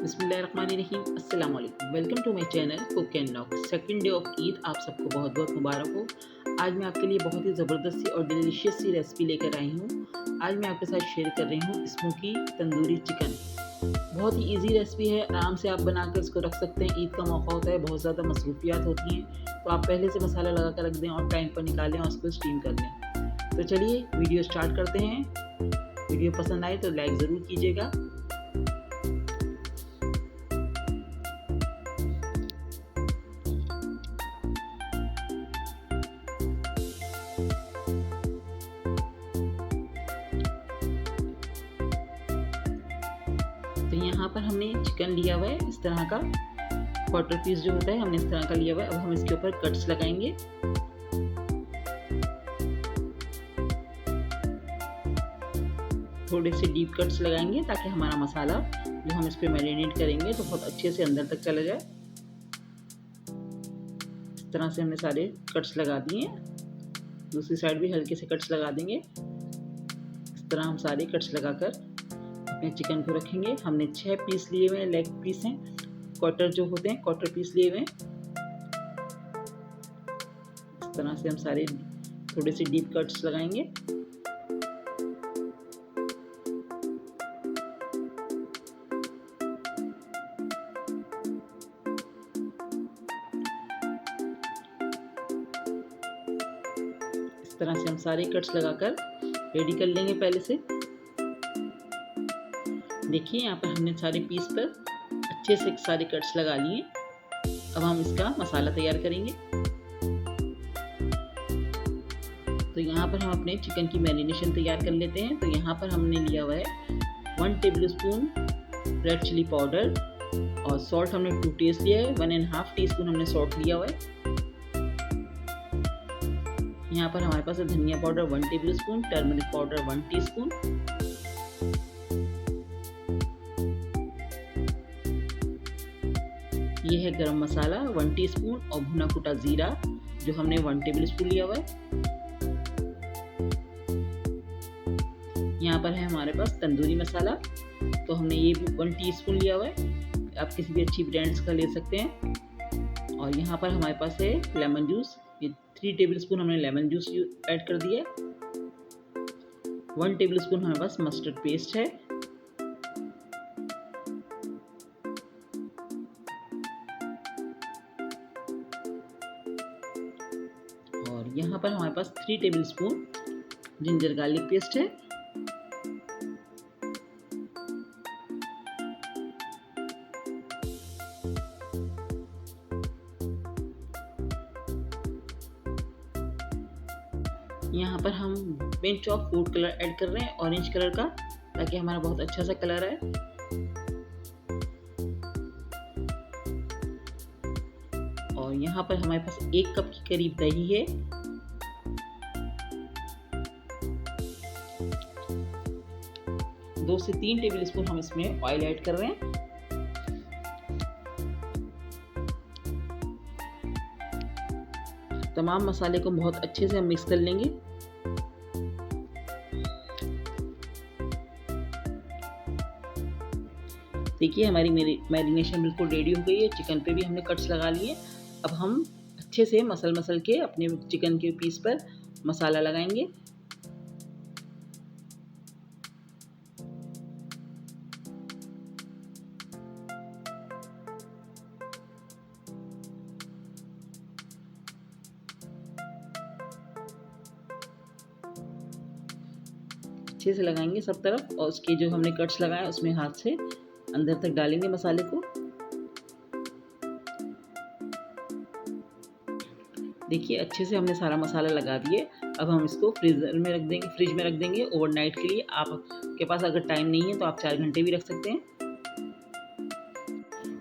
बिस्मिल्लाहिर्रहमानिर्रहीम, अस्सलाम वालेकुम। Welcome to my channel cook and log. Second day of Eid आप सबको बहुत बहुत मुबारक हो। आज मैं आपके लिए बहुत ही ज़बरदस्त सी और डिलीशियस सी रेसिपी लेकर आई हूँ। आज मैं आपके साथ शेयर कर रही हूँ स्मोकी तंदूरी चिकन। बहुत ही इजी रेसिपी है, आराम से आप बनाकर इसको रख सकते हैं। ईद का मौका होता है, बहुत ज़्यादा मसरूफियात होती हैं, तो आप पहले से मसाला लगा कर रख दें और टाइम पर निकालें और उसको स्टीम कर लें। तो चलिए वीडियो स्टार्ट करते हैं। वीडियो पसंद आए तो लाइक ज़रूर कीजिएगा। तो यहाँ पर हमने चिकन लिया हुआ है इस तरह का, क्वार्टर पीस जो होता है हमने इस तरह का लिया हुआ है। अब हम इसके ऊपर कट्स लगाएंगे। थोड़े से डीप कट्स लगाएंगे ताकि हमारा मसाला जो हम इस पर मैरिनेट करेंगे तो बहुत अच्छे से अंदर तक चला जाए। इस तरह से हमने सारे कट्स लगा दिए। दूसरी साइड भी हल्के से कट्स लगा देंगे। इस तरह हम सारे कट्स लगाकर अपने चिकन को रखेंगे। हमने 6 पीस लिए हुए हैं, लेग पीस हैं, क्वार्टर जो होते हैं क्वार्टर पीस लिए हुए हैं। इस तरह से हम सारे थोड़े से डीप कट्स लगाएंगे। इस तरह से हम सारे कट्स लगाकर रेडी कर लेंगे पहले से। देखिए यहाँ पर हमने सारे पीस पर अच्छे से सारे कट्स लगा लिए। अब हम इसका मसाला तैयार करेंगे। तो यहाँ पर हम अपने चिकन की मैरिनेशन तैयार कर लेते हैं। तो यहाँ पर हमने लिया हुआ है 1 टेबलस्पून रेड चिली पाउडर और सॉल्ट हमने 2 टेस्ट लिया है। 1.5 टीस्पून हमने सॉल्ट लिया हुआ है। यहाँ पर हमारे पास है धनिया powder 1 tablespoon, turmeric powder 1 teaspoon, ये है गरम मसाला 1 टीस्पून और भुना कुटा जीरा जो हमने 1 टेबलस्पून लिया हुआ है। यहाँ पर है हमारे पास तंदूरी मसाला, तो हमने ये भी 1 टीस्पून लिया हुआ है। आप किसी भी अच्छी ब्रांड्स का ले सकते हैं। और यहाँ पर हमारे पास है लेमन जूस, ये 3 टेबलस्पून हमने लेमन जूस ऐड कर दिया है। 1 टेबलस्पून हमारे पास मस्टर्ड पेस्ट है। और यहाँ पर हमारे पास 3 टेबलस्पून जिंजर गार्लिक पेस्ट है। यहाँ पर हम pinch of food colour add कर रहे हैं, ऑरेंज कलर का, ताकि हमारा बहुत अच्छा सा कलर है। और यहाँ पर हमारे पास 1 कप के करीब दही है। दो से 3 टेबलस्पून हम इसमें ऑयल ऐड कर रहे हैं। तमाम मसाले को बहुत अच्छे से हम मिक्स कर लेंगे। देखिए हमारी मैरिनेशन बिल्कुल रेडी हो गई है। चिकन पे भी हमने कट्स लगा लिए। अब हम अच्छे से मसल के अपने चिकन के पीस पर मसाला लगाएंगे। अच्छे से लगाएंगे सब तरफ, और उसके जो हमने कट्स लगाए उसमें हाथ से अंदर तक डालेंगे मसाले को। देखिए अच्छे से हमने सारा मसाला लगा दिए। अब हम इसको फ्रिज में रख देंगे ओवरनाइट के लिए। आपके पास अगर टाइम नहीं है तो आप 4 घंटे भी रख सकते हैं।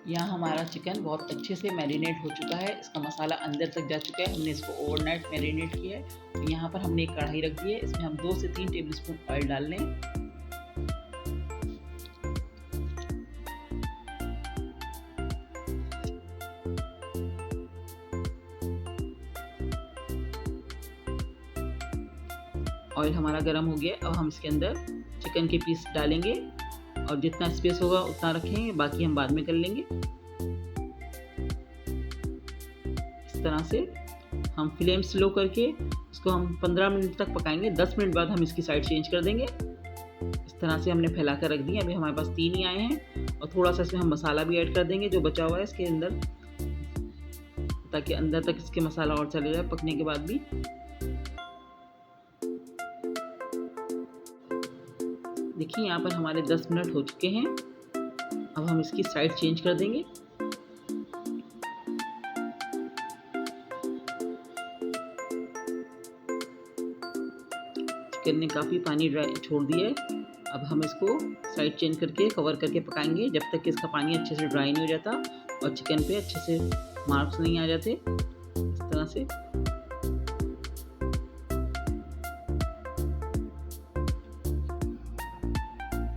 यहाँ हमारा चिकन बहुत अच्छे से मैरिनेट हो चुका है, इसका मसाला अंदर तक जा चुका है। हमने इसको ओवरनाइट मैरिनेट किया है। तो यहाँ पर हमने एक कढ़ाई रख दी है, इसमें हम 2 से 3 टेबलस्पून ऑयल डाल लें। ऑयल हमारा गर्म हो गया। अब हम इसके अंदर चिकन के पीस डालेंगे और जितना स्पेस होगा उतना रखेंगे, बाकी हम बाद में कर लेंगे। इस तरह से हम फ्लेम स्लो करके इसको हम 15 मिनट तक पकाएंगे। 10 मिनट बाद हम इसकी साइड चेंज कर देंगे। इस तरह से हमने फैला कर रख दिया। अभी हमारे पास 3 ही आए हैं और थोड़ा सा इसमें हम मसाला भी ऐड कर देंगे जो बचा हुआ है इसके अंदर, ताकि अंदर तक इसके मसाला और चले जाए पकने के बाद भी। देखिए यहाँ पर हमारे 10 मिनट हो चुके हैं। अब हम इसकी साइड चेंज कर देंगे। चिकन ने काफ़ी पानी ड्राई छोड़ दिया है। अब हम इसको साइड चेंज करके कवर करके पकाएंगे जब तक कि इसका पानी अच्छे से ड्राई नहीं हो जाता और चिकन पे अच्छे से मार्क्स नहीं आ जाते। इस तरह से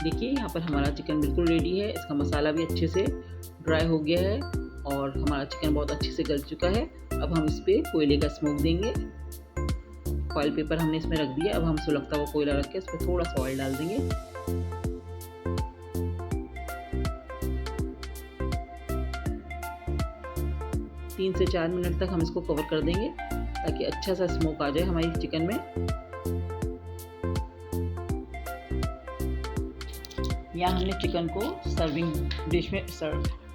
देखिए यहाँ पर हमारा चिकन बिल्कुल रेडी है। इसका मसाला भी अच्छे से ड्राई हो गया है और हमारा चिकन बहुत अच्छे से गल चुका है। अब हम इस पर कोयले का स्मोक देंगे। फॉइल पेपर हमने इसमें रख दिया। अब हम सुलगता हुआ कोयला रख के इस पर थोड़ा सा ऑयल डाल देंगे। तीन से 4 मिनट तक हम इसको कवर कर देंगे ताकि अच्छा सा स्मोक आ जाए हमारी चिकन में। यहाँ हमने चिकन को सर्विंग डिश में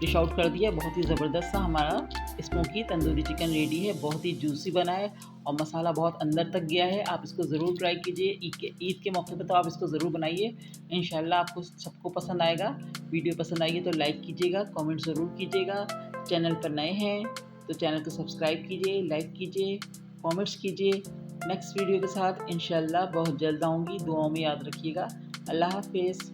डिश आउट कर दिया। बहुत ही ज़बरदस्त सा हमारा स्मोकी तंदूरी चिकन रेडी है। बहुत ही जूसी बना है और मसाला बहुत अंदर तक गया है। आप इसको ज़रूर ट्राई कीजिए। ईद के मौके पर तो आप इसको ज़रूर बनाइए। इंशाल्लाह आपको सबको पसंद आएगा। वीडियो पसंद आएगी तो लाइक कीजिएगा, कमेंट ज़रूर कीजिएगा। चैनल पर नए हैं तो चैनल को सब्सक्राइब कीजिए, लाइक कीजिए, कमेंट्स कीजिए। नेक्स्ट वीडियो के साथ इंशाल्लाह बहुत जल्द आऊँगी। दुआओं में याद रखिएगा। अल्लाह हाफ़िज़।